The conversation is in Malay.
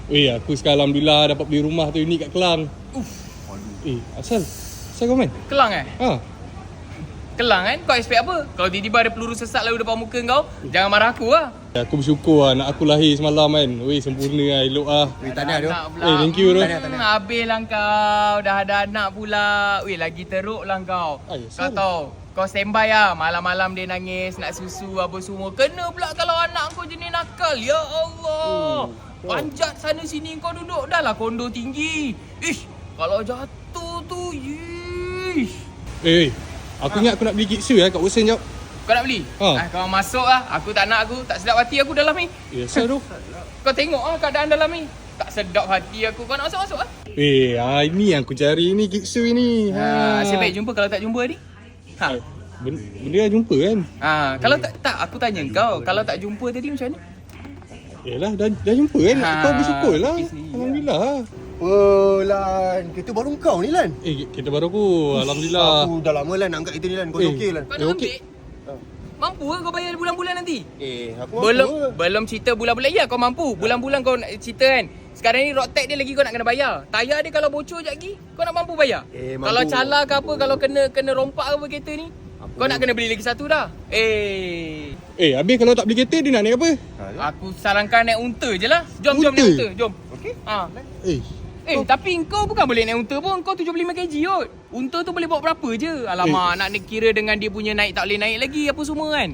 Aku sekarang Alhamdulillah dapat beli rumah tu unik kat Kelang. Asal kau main? Kelang Ha. Kelang kan? Kau expect apa? Kalau tiba-tiba ada peluru sesat lalu depan muka kau, jangan marah aku lah. Aku bersyukur anak aku lahir semalam kan. Sempurna lah, elok lah. Tahniah tu. Thank you tu. Habis lah kau. Dah ada anak pula. Lagi teruk lah kau. Kau tahu, kau standby lah. Malam-malam dia nangis, nak susu apa semua. Kena pula kalau anak kau jenis nakal. Ya Allah. Panjat sana sini kau duduk. Dah lah kondo tinggi. Kalau jatuh tu, Aku ingat aku nak beli Gixu kat Ocean jap. Kau nak beli? Kau masuk lah. Aku tak nak, aku tak sedap hati aku dalam ni. Asal tu? Kau tengok lah keadaan dalam ni. Tak sedap hati aku. Kau nak masuk-masuk lah. Ini yang aku cari ni, Gixu ni. Asyik baik jumpa kalau tak jumpa ni. Benda dah jumpa kan? Kalau tak aku tanya kau. Kalau tak jumpa tadi macam mana? Yalah, dah jumpa kan? Kau bersyukur lah. Alhamdulillah. Lan, kereta baru kau ni Lan. Kita baru aku. Alhamdulillah. Aku dah lama Lan nak angkat kereta ni Lan. Kau okey Lan? Kau nak ambil? Mampu ke kau bayar bulan-bulan nanti? Aku Belum cerita bulan-bulan. Ya kau mampu. Bulan-bulan kau nak cerita kan. Sekarang ni road tax dia lagi kau nak kena bayar. Tayar dia kalau bocor sekejap lagi, kau nak mampu bayar? Mampu. Kalau calar ke apa, kalau kena rompak apa kereta ni, kau nak kena beli lagi satu dah. Habis kalau tak beli kereta dia nak naik apa? Aku sarankan naik unta je lah. Jom naik unta. Jom. Okey. Tapi kau bukan boleh naik unta pun. Kau 75 kg kot. Unta tu boleh bawa berapa je. Alamak, nak kira dengan dia punya naik tak boleh naik lagi apa semua kan.